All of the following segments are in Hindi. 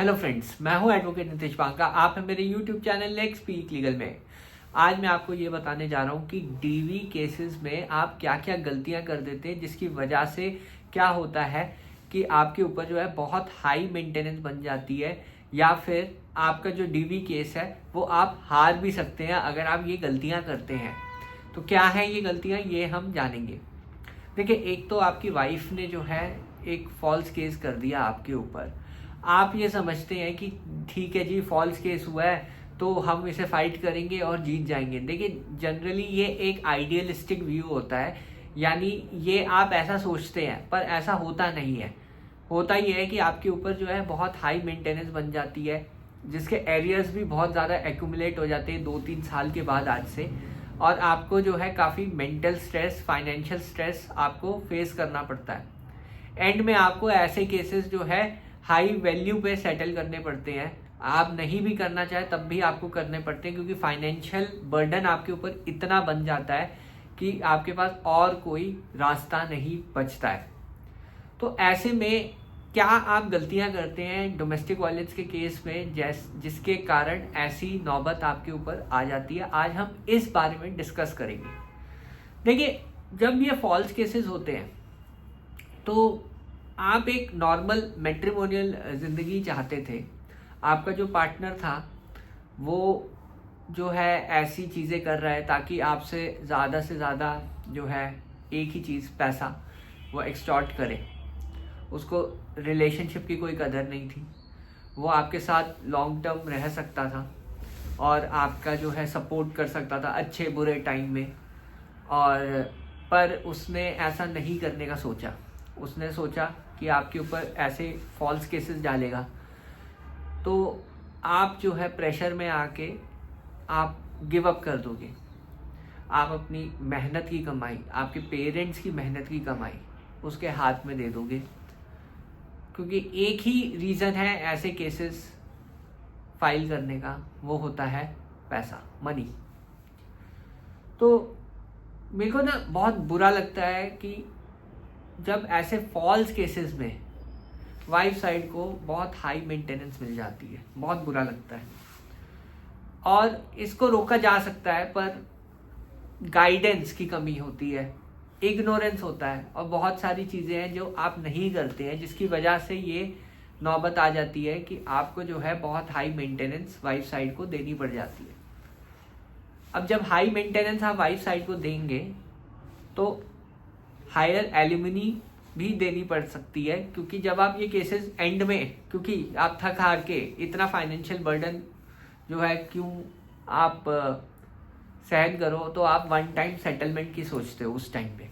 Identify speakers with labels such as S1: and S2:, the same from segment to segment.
S1: हेलो फ्रेंड्स, मैं हूं एडवोकेट नितेश बांका। आप हैं मेरे YouTube channel let's speak legal में। आज मैं आपको ये बताने जा रहा हूं कि डीवी केसेस में आप क्या क्या गलतियां कर देते हैं, जिसकी वजह से क्या होता है कि आपके ऊपर जो है बहुत हाई मेंटेनेंस बन जाती है, या फिर आपका जो डीवी केस है वो आप हार भी सकते हैं अगर आप ये गलतियां करते हैं। तो क्या है ये गलतियां, ये हम जानेंगे। देखिए, एक तो आपकी वाइफ ने जो है एक फॉल्स केस कर दिया आपके ऊपर। आप ये समझते हैं कि ठीक है जी, फॉल्स केस हुआ है तो हम इसे फाइट करेंगे और जीत जाएंगे। देखिए, जनरली ये एक आइडियलिस्टिक व्यू होता है, यानी ये आप ऐसा सोचते हैं पर ऐसा होता नहीं है। होता ये है कि आपके ऊपर जो है बहुत हाई मेंटेनेंस बन जाती है, जिसके एरियर्स भी बहुत ज़्यादा एक्यूमुलेट हो जाते हैं 2-3 साल के बाद आज से, और आपको जो है काफ़ी मेंटल स्ट्रेस, फाइनेंशियल स्ट्रेस आपको फेस करना पड़ता है। एंड में आपको ऐसे केसेस जो है हाई वैल्यू पे सेटल करने पड़ते हैं। आप नहीं भी करना चाहे तब भी आपको करने पड़ते हैं, क्योंकि फाइनेंशियल बर्डन आपके ऊपर इतना बन जाता है कि आपके पास और कोई रास्ता नहीं बचता है। तो ऐसे में क्या आप गलतियां करते हैं डोमेस्टिक वायलेंस के केस में, जिसके कारण ऐसी नौबत आपके ऊपर आ जाती है, आज हम इस बारे में डिस्कस करेंगे। देखिए, जब ये फॉल्स केसेस होते हैं तो आप एक नॉर्मल मैट्रिमोनियल ज़िंदगी चाहते थे। आपका जो पार्टनर था वो जो है ऐसी चीज़ें कर रहा है ताकि आपसे से ज़्यादा जो है एक ही चीज़, पैसा, वो एक्सटॉर्ट करे। उसको रिलेशनशिप की कोई कदर नहीं थी। वो आपके साथ लॉन्ग टर्म रह सकता था और आपका जो है सपोर्ट कर सकता था अच्छे बुरे टाइम में, और पर उसने ऐसा नहीं करने का सोचा। उसने सोचा कि आपके ऊपर ऐसे फॉल्स केसेस डालेगा तो आप जो है प्रेशर में आके आप गिव अप कर दोगे। आप अपनी मेहनत की कमाई, आपके पेरेंट्स की मेहनत की कमाई उसके हाथ में दे दोगे, क्योंकि एक ही रीज़न है ऐसे केसेस फाइल करने का, वो होता है पैसा, मनी। तो मेरे को ना बहुत बुरा लगता है कि जब ऐसे फॉल्स केसेस में वाइफ साइड को बहुत हाई मेंटेनेंस मिल जाती है, बहुत बुरा लगता है। और इसको रोका जा सकता है, पर गाइडेंस की कमी होती है, इग्नोरेंस होता है, और बहुत सारी चीज़ें हैं जो आप नहीं करते हैं, जिसकी वजह से ये नौबत आ जाती है कि आपको जो है बहुत हाई मेंटेनेंस वाइफ साइड को देनी पड़ जाती है। अब जब हाई मेंटेनेंस आप वाइफ साइड को देंगे तो हायर एलिमनी भी देनी पड़ सकती है, क्योंकि जब आप ये केसेस एंड में, क्योंकि आप थक हार के इतना फाइनेंशियल बर्डन जो है क्यों आप सहन करो, तो आप वन टाइम सेटलमेंट की सोचते हो उस टाइम पे।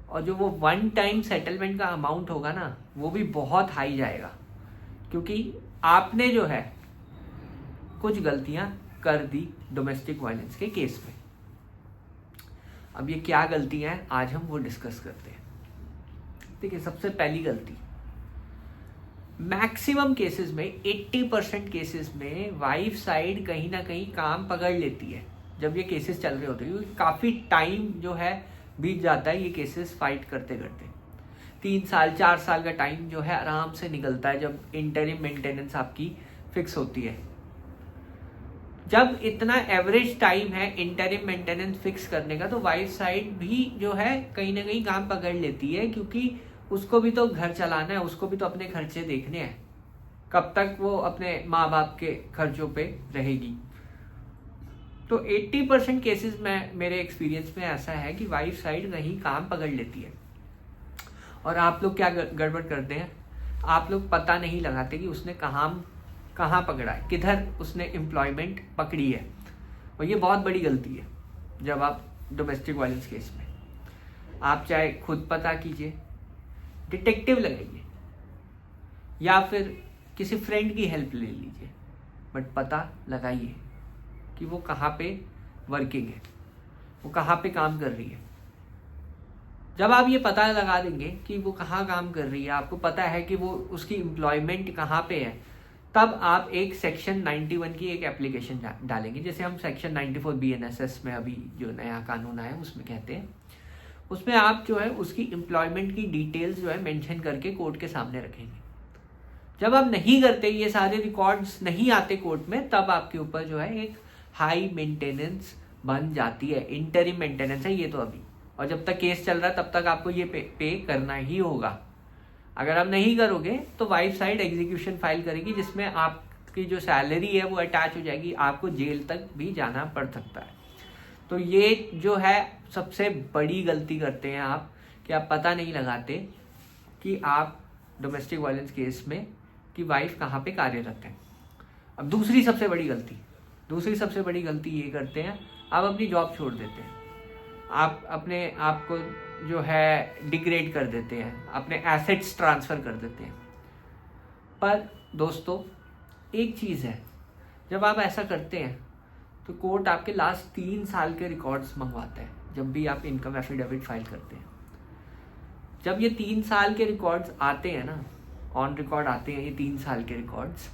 S1: और जो वो वन टाइम सेटलमेंट का अमाउंट होगा ना, वो भी बहुत हाई जाएगा, क्योंकि आपने जो है कुछ गलतियां कर दी डोमेस्टिक वायलेंस के केस में। अब ये क्या गलतियां हैं, आज हम वो डिस्कस करते हैं। देखिए, सबसे पहली गलती, मैक्सिमम केसेस में 80% केसेस में वाइफ साइड कहीं ना कहीं काम पकड़ लेती है जब ये केसेस चल रहे होते हैं, क्योंकि काफ़ी टाइम जो है बीत जाता है ये केसेस फाइट करते करते। 3 साल 4 साल का टाइम जो है आराम से निकलता है जब इंटरिम मेंटेनेंस आपकी फिक्स होती है। जब इतना एवरेज टाइम है इंटरिम मेंटेनेंस फिक्स करने का, तो वाइफ साइड भी जो है कहीं ना कहीं काम पकड़ लेती है, क्योंकि उसको भी तो घर चलाना है, उसको भी तो अपने खर्चे देखने हैं। कब तक वो अपने माँ बाप के खर्चों पे रहेगी। तो 80% केसेस में मेरे एक्सपीरियंस में ऐसा है कि वाइफ साइड कहीं काम पकड़ लेती है। और आप लोग क्या गड़बड़ करते हैं, आप लोग पता नहीं लगाते कि उसने कहाँ पकड़ा है, किधर उसने एम्प्लॉयमेंट पकड़ी है। और ये बहुत बड़ी गलती है। जब आप डोमेस्टिक वायलेंस केस में, आप चाहे खुद पता कीजिए, डिटेक्टिव लगाइए, या फिर किसी फ्रेंड की हेल्प ले लीजिए, बट पता लगाइए कि वो कहाँ पे वर्किंग है, वो कहाँ पे काम कर रही है। जब आप ये पता लगा देंगे कि वो कहाँ काम कर रही है, आपको पता है कि वो उसकी एम्प्लॉयमेंट कहाँ पे है, तब आप एक सेक्शन 91 की एक एप्लीकेशन डालेंगे, जैसे हम सेक्शन 94 BNSS में अभी जो नया कानून आया है उसमें कहते हैं। उसमें आप जो है उसकी एम्प्लॉयमेंट की डिटेल्स जो है मेंशन करके कोर्ट के सामने रखेंगे। जब आप नहीं करते, ये सारे रिकॉर्ड्स नहीं आते कोर्ट में, तब आपके ऊपर जो है एक हाई मेंटेनेंस बन जाती है। इंटरिम मेंटेनेंस है ये तो अभी, और जब तक केस चल रहा है तब तक आपको ये पे करना ही होगा। अगर आप नहीं करोगे तो वाइफ साइड एग्जीक्यूशन फाइल करेगी, जिसमें आपकी जो सैलरी है वो अटैच हो जाएगी, आपको जेल तक भी जाना पड़ सकता है। तो ये जो है सबसे बड़ी गलती करते हैं आप, कि आप पता नहीं लगाते कि आप डोमेस्टिक वायलेंस केस में कि वाइफ कहाँ पे कार्यरत है। अब दूसरी सबसे बड़ी गलती ये करते हैं, आप अपनी जॉब छोड़ देते हैं, आप अपने आप को जो है डिग्रेड कर देते हैं, अपने एसेट्स ट्रांसफ़र कर देते हैं। पर दोस्तों एक चीज़ है, जब आप ऐसा करते हैं तो कोर्ट आपके लास्ट 3 साल के रिकॉर्ड्स मंगवाता है जब भी आप इनकम एफिडेविट फाइल करते हैं। जब ये 3 साल के रिकॉर्ड्स आते हैं ना, ऑन रिकॉर्ड आते हैं ये 3 साल के रिकॉर्ड्स,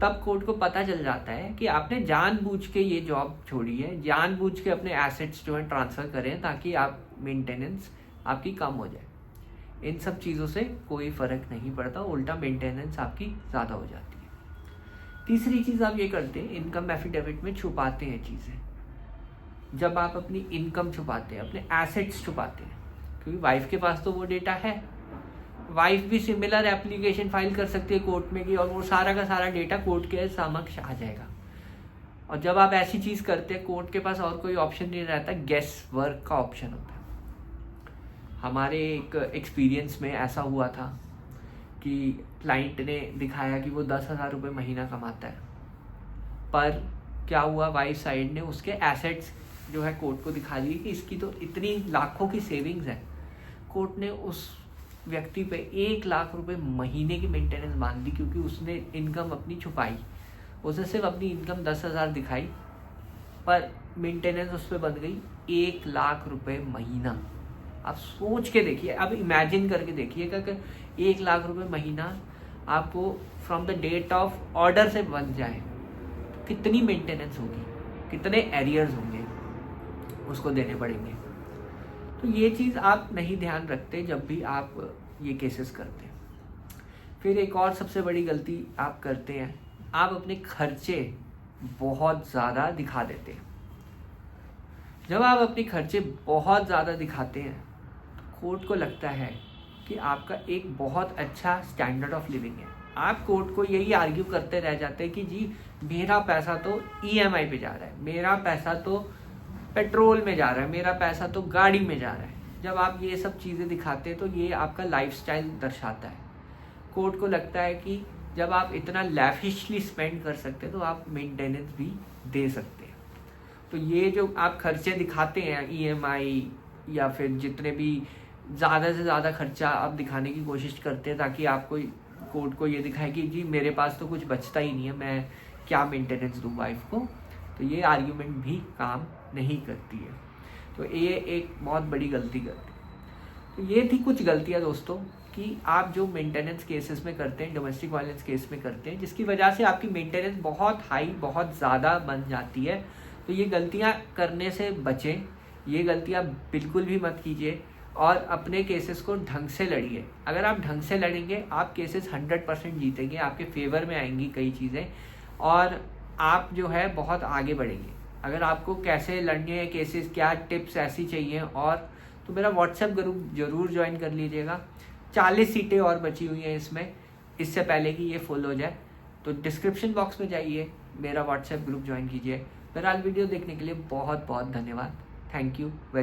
S1: तब कोर्ट को पता चल जाता है कि आपने जानबूझ के ये जॉब छोड़ी है, जानबूझ के अपने एसेट्स जो है ट्रांसफ़र करें ताकि आप मेंटेनेंस आपकी कम हो जाए। इन सब चीज़ों से कोई फ़र्क नहीं पड़ता, उल्टा मेंटेनेंस आपकी ज़्यादा हो जाती है। तीसरी चीज़ आप ये करते हैं, इनकम एफिडेविट में छुपाते हैं चीज़ें। जब आप अपनी इनकम छुपाते हैं, अपने एसेट्स छुपाते हैं, क्योंकि वाइफ के पास तो वो डेटा है, वाइफ भी सिमिलर एप्लीकेशन फाइल कर सकती है कोर्ट में की, और वो सारा का सारा डेटा कोर्ट के समक्ष आ जाएगा। और जब आप ऐसी चीज़ करते हैं, कोर्ट के पास और कोई ऑप्शन नहीं रहता, गेस वर्क का ऑप्शन होता है। हमारे एक एक्सपीरियंस में ऐसा हुआ था कि क्लाइंट ने दिखाया कि वो 10,000 रुपये महीना कमाता है, पर क्या हुआ, वाइफ साइड ने उसके एसेट्स जो है कोर्ट को दिखा दिए कि इसकी तो इतनी लाखों की सेविंग्स है। कोर्ट ने उस व्यक्ति पे 1 लाख रुपए महीने की मेंटेनेंस मान दी, क्योंकि उसने इनकम अपनी छुपाई। उसने सिर्फ अपनी इनकम 10,000 दिखाई, पर मेंटेनेंस उस पर बन गई 1 लाख रुपए महीना। आप सोच के देखिए, अब इमेजिन करके देखिएगा कि 1 लाख रुपए महीना आपको from the date of order से बन जाए, तो कितनी मेंटेनेंस होगी, कितने एरियर्स होंगे उसको देने पड़ेंगे। तो ये चीज़ आप नहीं ध्यान रखते जब भी आप ये केसेस करते हैं। फिर एक और सबसे बड़ी गलती आप करते हैं, आप अपने खर्चे बहुत ज़्यादा दिखा देते हैं। जब आप अपने खर्चे बहुत ज़्यादा दिखाते हैं तो कोर्ट को लगता है कि आपका एक बहुत अच्छा स्टैंडर्ड ऑफ लिविंग है। आप कोर्ट को यही आर्ग्यू करते रह जाते हैं कि जी मेरा पैसा तो EMI पे जा रहा है, मेरा पैसा तो पेट्रोल में जा रहा है, मेरा पैसा तो गाड़ी में जा रहा है। जब आप ये सब चीज़ें दिखाते हैं तो ये आपका लाइफस्टाइल दर्शाता है। कोर्ट को लगता है कि जब आप इतना लैविशली स्पेंड कर सकते हैं तो आप मेंटेनेंस भी दे सकते हैं। तो ये जो आप खर्चे दिखाते हैं, EMI या फिर जितने भी ज़्यादा से ज़्यादा खर्चा आप दिखाने की कोशिश करते हैं ताकि आपको कोर्ट को ये दिखाए कि जी मेरे पास तो कुछ बचता ही नहीं है, मैं क्या मेंटेनेंस दूँ वाइफ को, तो ये आर्ग्यूमेंट भी काम नहीं करती है। तो ये एक बहुत बड़ी गलती करती है। तो ये थी कुछ गलतियाँ दोस्तों कि आप जो मेंटेनेंस केसेस में करते हैं, डोमेस्टिक वायलेंस केस में करते हैं, जिसकी वजह से आपकी मेंटेनेंस बहुत हाई, बहुत ज़्यादा बन जाती है। तो ये गलतियाँ करने से बचें, ये गलतियाँ बिल्कुल भी मत कीजिए और अपने केसेस को ढंग से लड़िए। अगर आप ढंग से लड़ेंगे, आप केसेस 100% जीतेंगे, आपके फेवर में आएंगी कई चीज़ें और आप जो है बहुत आगे बढ़ेंगे। अगर आपको कैसे लड़ने हैं केसेस, क्या टिप्स ऐसी चाहिए और, तो मेरा व्हाट्सएप ग्रुप जरूर ज्वाइन कर लीजिएगा। 40 सीटें और बची हुई हैं इसमें, इससे पहले कि ये फुल हो जाए। तो डिस्क्रिप्शन बॉक्स में जाइए, मेरा व्हाट्सएप ग्रुप ज्वाइन कीजिए। बहरहाल वीडियो देखने के लिए बहुत बहुत धन्यवाद। Thank you very